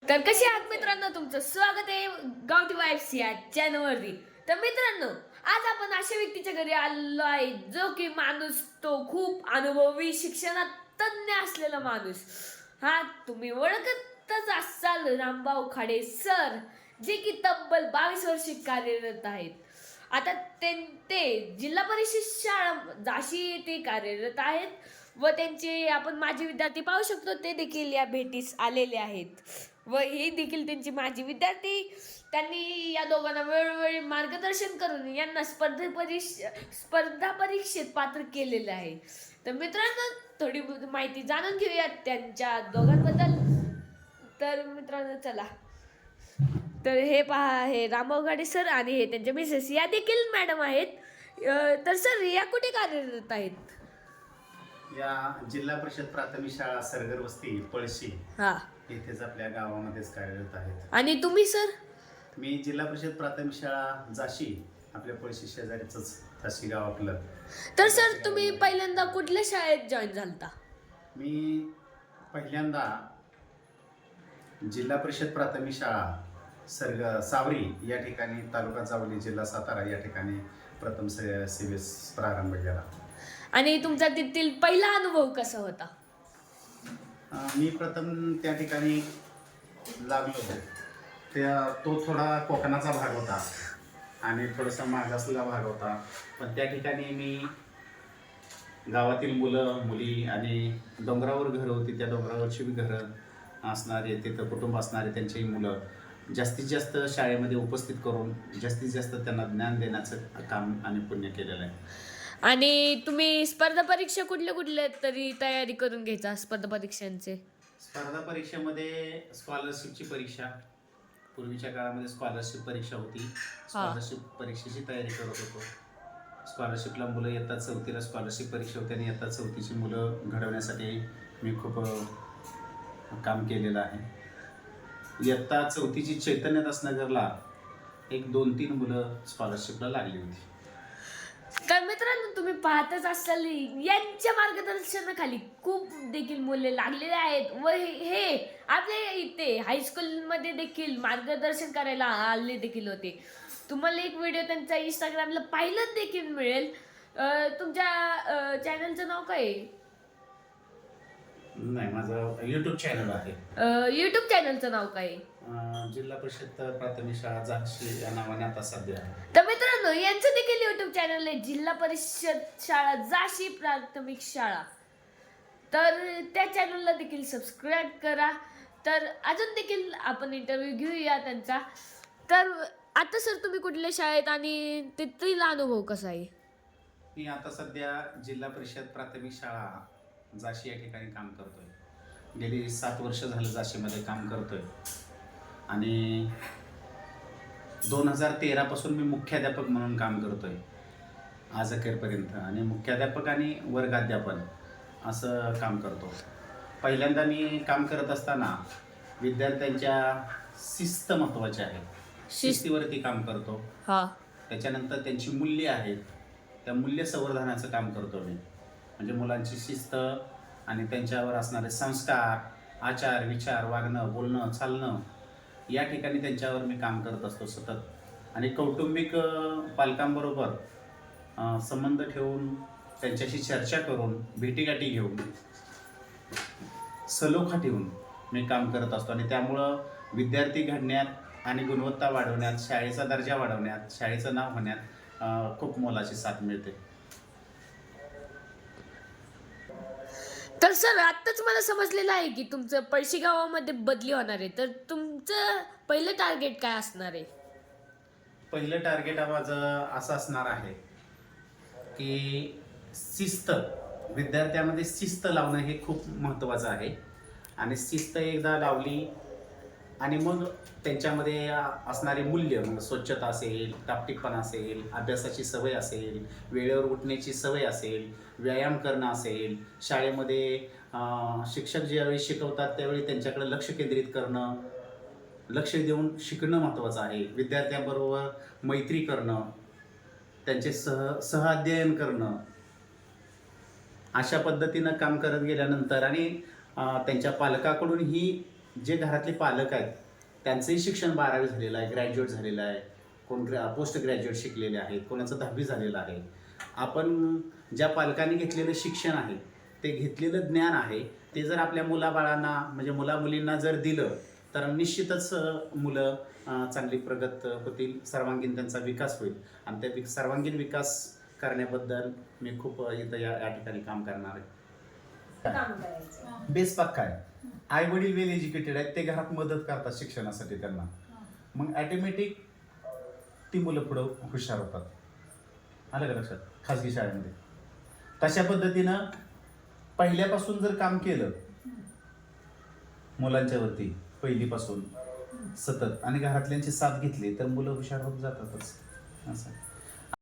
तर कसे आहात मित्रांनो, तुमचं स्वागत आहे गावठी वाईब्स या चॅनलवरती. तर मित्रांनो, आज आपण अशा व्यक्तीच्या घरी आलो आहे जो की माणूस तो खूप अनुभवी शिक्षणात तज्ञ असलेला माणूस. हा तुम्ही ओळखतच असाल, रामभाऊ खाडे सर, जे की तब्बल 22 वर्षे कार्यरत आहेत. आता ते जिल्हा परिषद शाळा झाशी येथे कार्यरत आहेत व त्यांचे आपण माजी विद्यार्थी पाहू शकतो, ते देखील या भेटीस आलेले आहेत व हे देखील त्यांचे माजी विद्यार्थी. त्यांनी या दोघांना वेळोवेळी मार्गदर्शन करून यांना स्पर्धा परीक्षेत पात्र केलेले आहे. तर मित्रांनो, थोडी माहिती जाणून घेऊयात त्यांच्या दोघांबद्दल. तर मित्रांनो चला, तर हे पहा, हे रामभाऊ खाडे सर आणि हे त्यांच्या मिसेस या देखील मॅडम आहेत. तर सर या कुठे कार्यरत आहेत? या जिल्हा परिषद प्राथमिक शाळा सरगर वस्ती पळशी हा, येथेच आपल्या गावामध्येच कार्यरत आहेत. आणि तुम्ही सर? मी जिल्हा परिषद प्राथमिक शाळा जाशी, आपल्या पळशी शेजारीच जाशी गाव आपलं. तर सर तुम्ही पहिल्यांदा कुठल्या शाळेत जॉईन झालता? मी पहिल्यांदा जिल्हा परिषद प्राथमिक शाळा सावरी या ठिकाणी, तालुका जावली, जिल्हा सातारा या ठिकाणी प्रथम सेवेस प्रारंभ केला. आणि तुमचा तेथील पहिला अनुभव कसा होता? मी प्रथम त्या ठिकाणी लागलो तो थोडा कोकणाचा भाग होता आणि थोडासा मागासलेला भाग होता. पण त्या ठिकाणी मी गावातील मुलं मुली आणि डोंगरावर घरं होती, त्या डोंगरावरची बी घरं असणारे, तिथं कुटुंब असणारे त्यांची मुलं जास्तीत जास्त शाळेमध्ये उपस्थित करून जास्तीत जास्त त्यांना ज्ञान देण्याचं काम आणि पुण्य केलेलं आहे. आणि तुम्ही स्पर्धा परीक्षा कुठल्या तरी तयारी करून घ्यायचा स्पर्धा परीक्षांचे? स्पर्धा परीक्षेमध्ये स्कॉलरशिपची परीक्षा, पूर्वीच्या काळामध्ये स्कॉलरशिप परीक्षा होती. स्कॉलरशिप परीक्षेची तयारी करत होतो. स्कॉलरशिपला मुलं येतात, चौथीला स्कॉलरशिप परीक्षा होती आणि येतात चौथीची मुलं घडवण्यासाठी मी खूप काम केलेलं आहे. इयत्ता चौथीची चैतन्य दासनगरला 1-2-3 मुलं स्कॉलरशिपला लागली होती. तर मित्रांनो, तुम्ही पाहतच असाल यांच्या मार्गदर्शनाखाली खूप देखील मुले लागलेले आहेत व हे आपल्या इथे हायस्कूलमध्ये देखील मार्गदर्शन करायला आले देखील होते. तुम्हाला एक व्हिडिओ त्यांचा इंस्टाग्रामला पाहिलं देखील मिळेल. तुमच्या चॅनलचं नाव काय आहे? नाही, माझं यूट्यूब चॅनल आहे. यूट्यूब चॅनलचं नाव काय आहे? जिल्हा परिषद प्राथमिक शाळा जाशी या नावाने आता सध्या आहे. तर मित्रांनो, यांचं देखील यूट्यूब चॅनल आहे, जिल्हा परिषद शाळा जाशी प्राथमिक शाळा. तर त्या चॅनलला देखील सबस्क्राईब करा. तर अजून देखील आपण इंटरव्ह्यू घेऊया त्यांचा. तर आता सर तुम्ही कुठल्या शाळेत आणि तिथला अनुभव कसा आहे? मी आता सध्या जिल्हा परिषद प्राथमिक शाळा जाशी या ठिकाणी काम करतोय. गेली 7 वर्ष झालं जाशीमध्ये काम करतोय आणि 2013 पासून मी मुख्याध्यापक म्हणून काम करतोय आज अखेरपर्यंत. आणि मुख्याध्यापक आणि वर्गाध्यापन असं काम करतो. पहिल्यांदा मी काम करत असताना विद्यार्थ्यांच्या शिस्त महत्त्वाची आहे, शिस्तीवरती काम करतो. हा, त्याच्यानंतर त्यांची मूल्ये आहेत, त्या मूल्य संवर्धनाचं काम करतो मी. म्हणजे मुलांची शिस्त आणि त्यांच्यावर असणारे संस्कार, आचार विचार, वागणं बोलणं चालणं या ठिकाणी त्यांच्यावर मी काम करत असतो सतत. आणि कौटुंबिक पालकांबरोबर संबंध ठेवून त्यांच्याशी चर्चा करून भेटीगाठी घेऊन सलोखा ठेवून मी काम करत असतो. आणि त्यामुळं विद्यार्थी घडण्यात आणि गुणवत्ता वाढवण्यात, शाळेचा दर्जा वाढवण्यात, शाळेचं नाव होण्यात खूप मोलाची साथ मिळते. तर सर आत्ताच मला समजलेलं आहे की तुमचं पळशी गावामध्ये बदली होणार आहे. तर तुमचं पहिलं टार्गेट काय असणार आहे? पहिलं टार्गेट माझं असं असणार आहे की शिस्त, विद्यार्थ्यामध्ये शिस्त लावणं हे खूप महत्त्वाचं आहे. आणि शिस्त एकदा लावली आणि मग त्यांच्यामध्ये असणारे मूल्य, मग स्वच्छता असेल, टापटीकपणा असेल, अभ्यासाची सवय असेल, वेळेवर उठण्याची सवय असेल, व्यायाम करणं असेल, शाळेमध्ये शिक्षक ज्यावेळी शिकवतात त्यावेळी त्यांच्याकडे लक्ष केंद्रित करणं, लक्ष देऊन शिकणं महत्त्वाचं आहे. विद्यार्थ्यांबरोबर मैत्री करणं, त्यांचे सहअध्ययन करणं, अशा पद्धतीनं काम करत गेल्यानंतर आणि त्यांच्या पालकाकडून ही जे घरातले पालक आहेत त्यांचंही शिक्षण 12वी झालेलं आहे, ग्रॅज्युएट झालेलं आहे, कोण पोस्ट ग्रॅज्युएट शिकलेले आहेत, कोणाचं 10वी झालेलं आहे. आपण ज्या पालकांनी घेतलेलं शिक्षण आहे, ते घेतलेलं ज्ञान आहे, ते जर आपल्या मुलाबाळांना म्हणजे मुलामुलींना जर दिलं तर निश्चितच मुलं चांगली प्रगत होतील, सर्वांगीण त्यांचा विकास होईल. आणि त्या सर्वांगीण विकास करण्याबद्दल मी खूप इथं या ठिकाणी काम करणार आहे. काम करायचं. बेस पक्का आहे. आई वडील वेल एज्युकेटेड आहेत, ते घरात मदत करतात शिक्षणासाठी त्यांना, मग ॲटोमॅटिक ती मुलं पुढं हुशार होतात. आलं का लक्षात? खाजगी शाळेमध्ये तशा पद्धतीनं पहिल्यापासून जर काम केलं मुलांच्यावरती पहिलीपासून सतत आणि घरातल्यांची साथ घेतली तर मुलं हुशार होत जातातच असं.